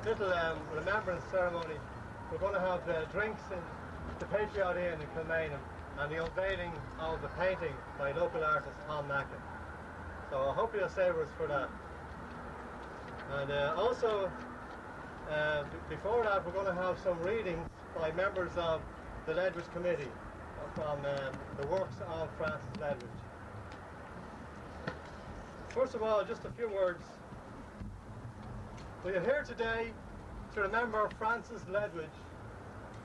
little remembrance ceremony. We're going to have drinks in the Patriot Inn in Kilmainham and the unveiling of the painting by local artist Tom Mackin. So I hope you'll savour us for that. And also, before that, we're going to have some readings by members of the Ledwidge Committee from the works of Francis Ledwidge. First of all, just a few words. We are here today to remember Francis Ledwidge,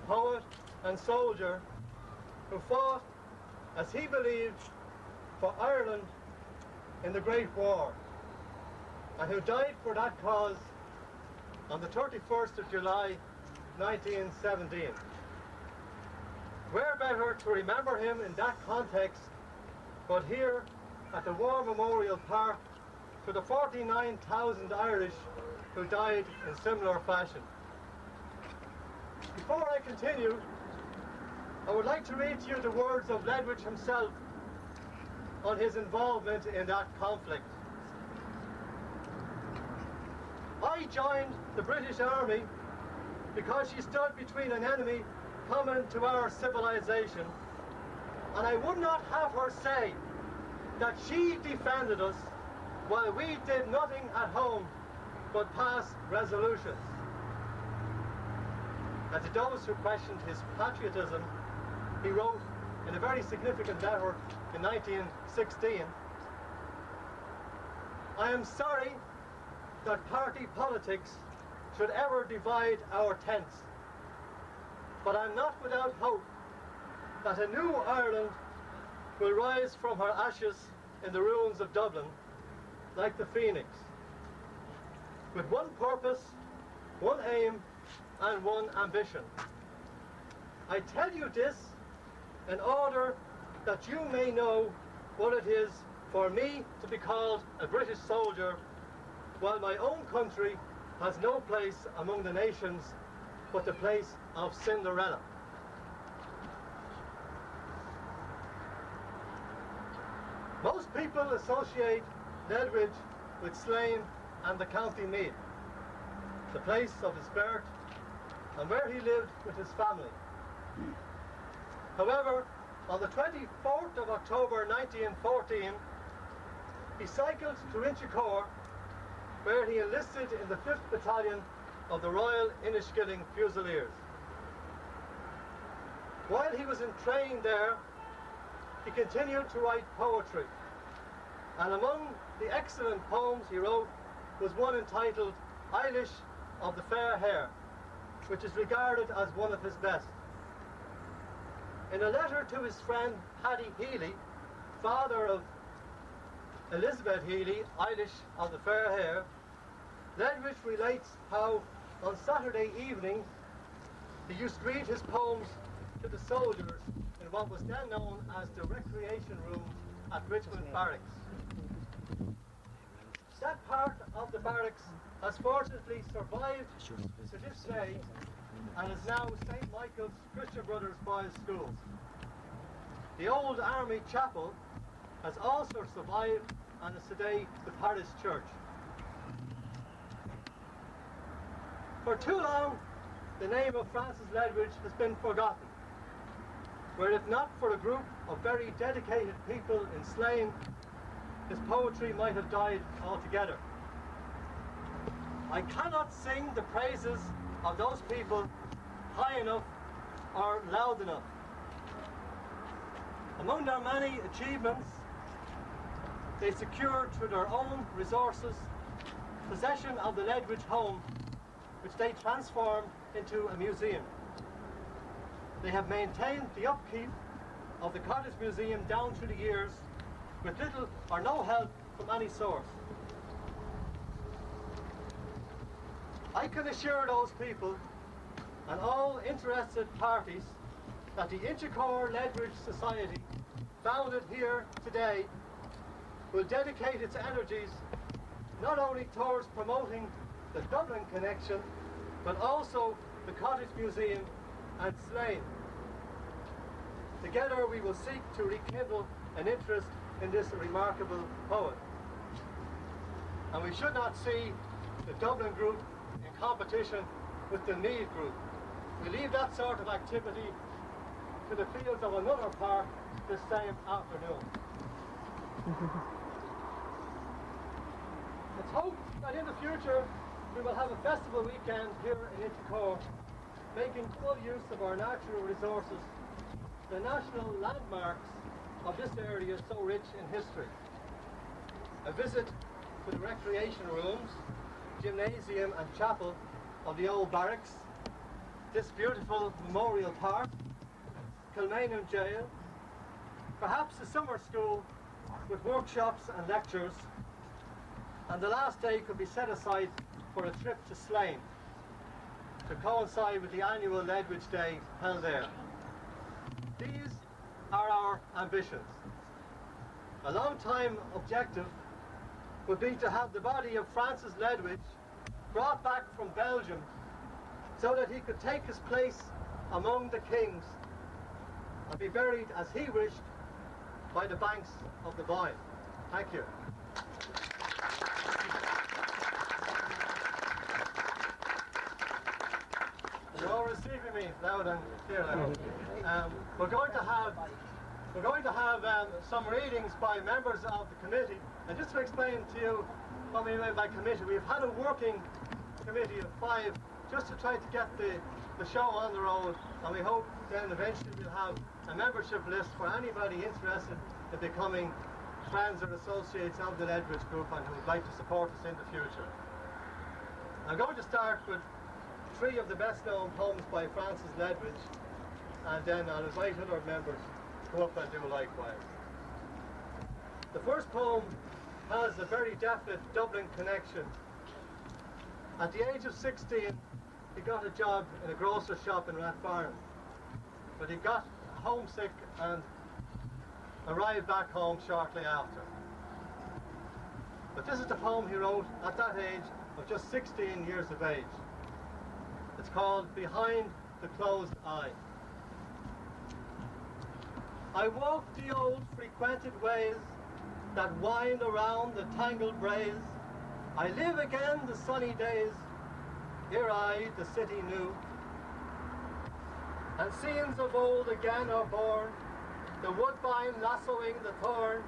poet and soldier who fought, as he believed, for Ireland in the Great War, and who died for that cause on the 31st of July 1917. Where better to remember him in that context but here at the War Memorial Park to the 49,000 Irish who died in similar fashion. Before I continue, I would like to read to you the words of Ledwidge himself on his involvement in that conflict. I joined the British Army because she stood between an enemy common to our civilization, and I would not have her say that she defended us while we did nothing at home but pass resolutions. And to those who questioned his patriotism, he wrote in a very significant letter in 1916, I am sorry that party politics should ever divide our tents, but I'm not without hope that a new Ireland will rise from her ashes in the ruins of Dublin like the phoenix, with one purpose, one aim, and one ambition. I tell you this in order that you may know what it is for me to be called a British soldier, while my own country has no place among the nations but the place of Cinderella. Most people associate Ledwidge with Slane and the County Meath, the place of his birth and where he lived with his family. However, on the 24th of October 1914, he cycled to Inchicore, where he enlisted in the 5th Battalion of the Royal Inniskilling Fusiliers. While he was in training there, he continued to write poetry, and among the excellent poems he wrote was one entitled Eilish of the Fair Hair, which is regarded as one of his best. In a letter to his friend Paddy Healy, father of Elizabeth Healy, Eilish of the Fair Hair, Ledwidge relates how on Saturday evenings he used to read his poems to the soldiers in what was then known as the recreation room at Richmond Barracks. That part of the barracks has fortunately survived to this day and is now St. Michael's Christian Brothers Boys' School. The old Army Chapel has also survived and is today the parish church. For too long, the name of Francis Ledwidge has been forgotten, where if not for a group of very dedicated people in Slane, his poetry might have died altogether. I cannot sing the praises of those people high enough or loud enough. Among their many achievements, they secured through their own resources possession of the Ledwidge home, which they transformed into a museum. They have maintained the upkeep of the Cottage Museum down through the years with little or no help from any source. I can assure those people and all interested parties that the Inchicore Ledwidge Society, founded here today, will dedicate its energies not only towards promoting the Dublin connection, but also the Cottage Museum and Slane. Together we will seek to rekindle an interest in this remarkable poet. And we should not see the Dublin group in competition with the Mead Group. We leave that sort of activity to the fields of another park this same afternoon. Let's hope that in the future we will have a festival weekend here in Inchicore, making full use of our natural resources, the national landmarks of this area so rich in history. A visit to the recreation rooms, gymnasium and chapel of the old barracks, this beautiful memorial park, Kilmainham Jail, perhaps a summer school with workshops and lectures, and the last day could be set aside for a trip to Slane to coincide with the annual Ledwidge Day held there. These are our ambitions. A long-time objective would be to have the body of Francis Ledwidge brought back from Belgium so that he could take his place among the kings and be buried as he wished by the banks of the Boyne. Thank you. You're all receiving me loud and clear now. We're going to have some readings by members of the committee. And just to explain to you what we mean by committee, we've had a working committee of 5 just to try to get the show on the road, and we hope then eventually we'll have a membership list for anybody interested in becoming friends or associates of the Ledwidge Group and who would like to support us in the future. I'm going to start with 3 of the best known poems by Francis Ledwidge, and then I'll invite other members to come up and do likewise. The first poem has a very definite Dublin connection. At the age of 16, he got a job in a grocer's shop in Rathfarnham, but he got homesick and arrived back home shortly after. But this is the poem he wrote at that age of just 16 years of age. It's called Behind the Closed Eye. I walk the old frequented ways that wind around the tangled braes. I live again the sunny days, ere I the city knew. And scenes of old again are born, the woodbine lassoing the thorn,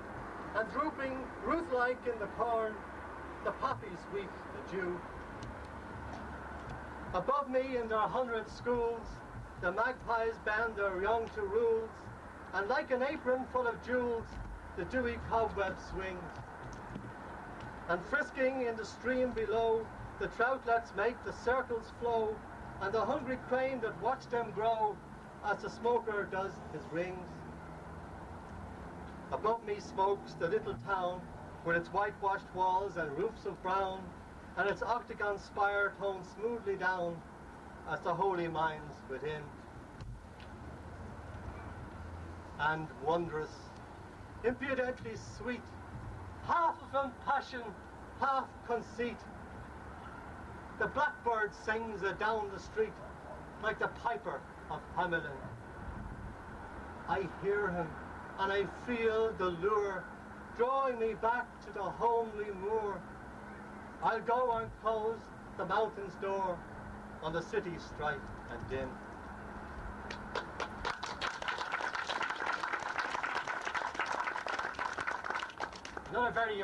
and drooping Ruth-like in the corn, the poppies weep the dew. Above me in their 100 schools, the magpies bend their young to rules, and like an apron full of jewels, the dewy cobweb swings. And frisking in the stream below, the troutlets make the circles flow, and the hungry crane that watch them grow, as the smoker does his rings. Above me smokes the little town, with its whitewashed walls and roofs of brown, and its octagon spire toned smoothly down, as the holy minds within. And wondrous, impudently sweet, half of impassion, half conceit, the blackbird sings adown the street like the piper of Hamelin. I hear him and I feel the lure drawing me back to the homely moor. I'll go and close the mountain's door on the city's strife and din. Another very